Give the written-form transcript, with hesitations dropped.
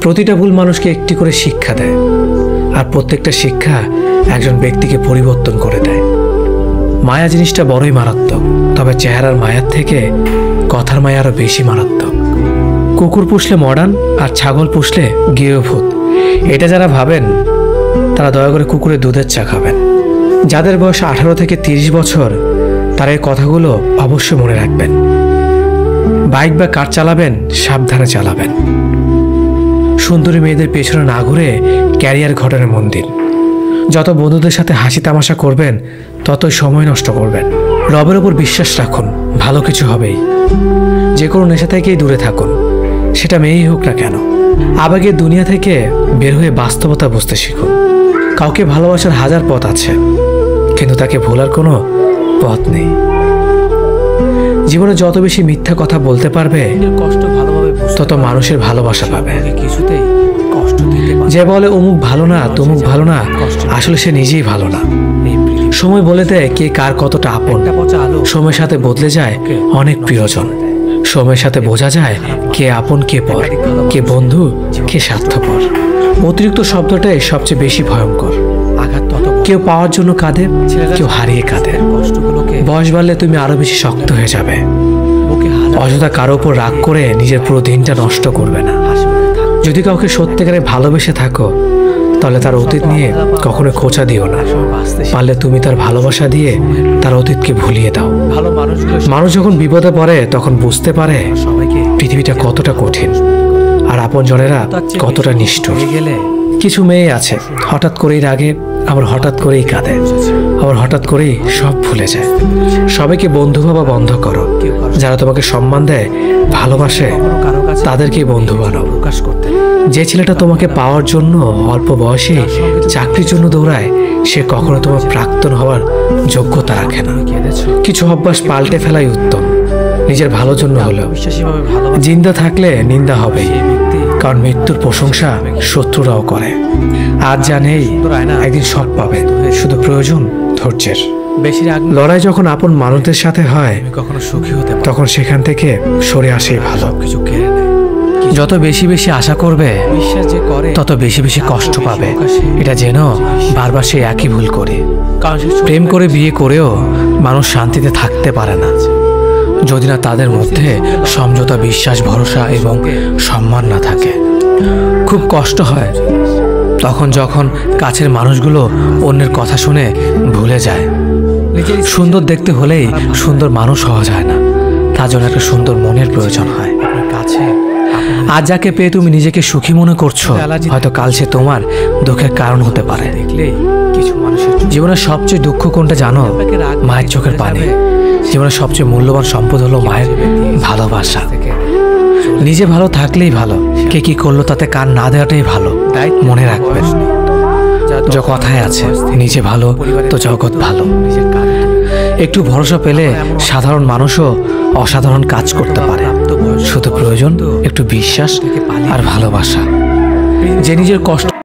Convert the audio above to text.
প্রতিটা ভুল মানুষকে একটি করে শিক্ষা দেয়, আর প্রত্যেকটা শিক্ষা একজন ব্যক্তিকে পরিবর্তন করে দেয়। মায়া জিনিসটা বড়ই মারাত্মক, তবে চেহারার মায়ার থেকে কথার মায়া আরো বেশি মারাত্মক। কুকুর পুষলে মডার্ন আর ছাগল পুষলে গৃহভূত, এটা যারা ভাবেন তারা দয়া করে কুকুরের দুধের চা খাবেন। যাদের বয়স 18 থেকে 30 বছর তারা এই কথাগুলো অবশ্যই মনে রাখবেন। বাইক বা কার চালাবেন সাবধানে চালাবেন। সুন্দরী মেয়েদের পেছনে না ঘুরে ক্যারিয়ার ঘটনে মন দিন। যত বন্ধুদের সাথে হাসি তামাশা করবেন ততই সময় নষ্ট করবেন। রবের ওপর বিশ্বাস রাখুন, ভালো কিছু হবেই। যে কোনো নেশা থেকেই দূরে থাকুন, সেটা মেয়েই হোক না কেন। আবেগের দুনিয়া থেকে বের হয়ে বাস্তবতা বুঝতে শিখুন। কাউকে ভালোবাসার হাজার পথ আছে, কিন্তু তাকে ভোলার কোনো পথ নেই। জীবনে যত বেশি মিথ্যা কথা বলতে পারবে তত মানুষের ভালোবাসা পাবে। যে বলে অমুক ভালো না তমুক ভালো না, আসলে সে নিজেই ভালো না। সময় বলে দেয় কে কার কতটা আপন। সময়ের সাথে বদলে যায় অনেক প্রিয়জন। সময়ের সাথে বোঝা যায় কে আপন কে পর, কে বন্ধু কে স্বার্থপর। অতিরিক্ত শব্দটাই সবচেয়ে বেশি ভয়ঙ্কর। কেউ পাওয়ার জন্য কাঁদে, কেউ হারিয়ে কাঁদে। বয়স বাড়লে তুমি আরো বেশি শক্ত হয়ে যাবে। অযথা কারো উপর রাগ করে নিজের পুরো দিনটা নষ্ট করবে না। যদি কাউকে সত্যিকারে ভালোবেসে থাকো তাহলে তার অতীত নিয়ে কখনো খোঁচা দিও না। পারলে তুমি তার ভালোবাসা দিয়ে তার অতীতকে ভুলিয়ে দাও। মানুষ যখন বিপদে পড়ে তখন বুঝতে পারে পৃথিবীটা কতটা কঠিন আর আপনজনেরা কতটা নিষ্ঠুর। কিছু মেয়ে আছে হঠাৎ করেই রাগে, আবার হঠাৎ করেই কাঁদে, আবার হঠাৎ করেই সব ভুলে যায়। সবাইকে বন্ধু ভাবা বন্ধ করো। যারা তোমাকে সম্মান দেয়, ভালোবাসে, তাদেরকে বন্ধু বানাও। যে ছেলেটা তোমাকে পাওয়ার জন্য অল্প বয়সে চাকরির জন্য দৌড়ায়, সে কখনো তোমার প্রাক্তন হওয়ার যোগ্যতা রাখে না। কিছু অভ্যাস পাল্টে ফেলাই উত্তম, নিজের ভালোর জন্য হলেও। জিন্দা থাকলে নিন্দা হবেই, কারণ মৃত্যুর প্রশংসা শত্রুরাও করে। আজ যা নেই একদিন সব পাবে, শুধু প্রয়োজন ধৈর্যের। লড়াই যখন আপন মানুষদের সাথে হয় তখন সেখান থেকে সরে আসেই ভালো। যত বেশি বেশি আশা করবে তত বেশি বেশি কষ্ট পাবে। এটা যেন বারবার সে একই ভুল করে। প্রেম করে বিয়ে করেও মানুষ শান্তিতে থাকতে পারে না যদি না তাদের মধ্যে সমঝোতা, বিশ্বাস, ভরসা এবং সম্মান না থাকে। খুব কষ্ট হয় তখন যখন কাছের মানুষগুলো অন্যের কথা শুনে ভুলে যায়। সুন্দর দেখতে হলেই সুন্দর মানুষ হওয়া যায় না, তার জন্য একটা সুন্দর মনের প্রয়োজন হয়। আজ যাকে পেয়ে তুমি নিজেকে সুখী মনে করছো, হয়তো কাল সে তোমার দুঃখের কারণ হতে পারে। জীবনের সবচেয়ে দুঃখ কোনটা জানো? মায়ের চোখের পানি। জীবনের সবচেয়ে মূল্যবান সম্পদ হলো মায়ের ভালোবাসা। নিজে ভালো থাকলেই ভালো, কে কি করলো তাতে কান না দেওয়াটাই ভালো। মনে রাখবেন, যে কথায় আছে, নিজে ভালো তো জগৎ ভালো। একটু ভরসা পেলে সাধারণ মানুষও অসাধারণ কাজ করতে পারে। শুধু প্রয়োজন একটু বিশ্বাস আর ভালোবাসা। যে নিজের কষ্ট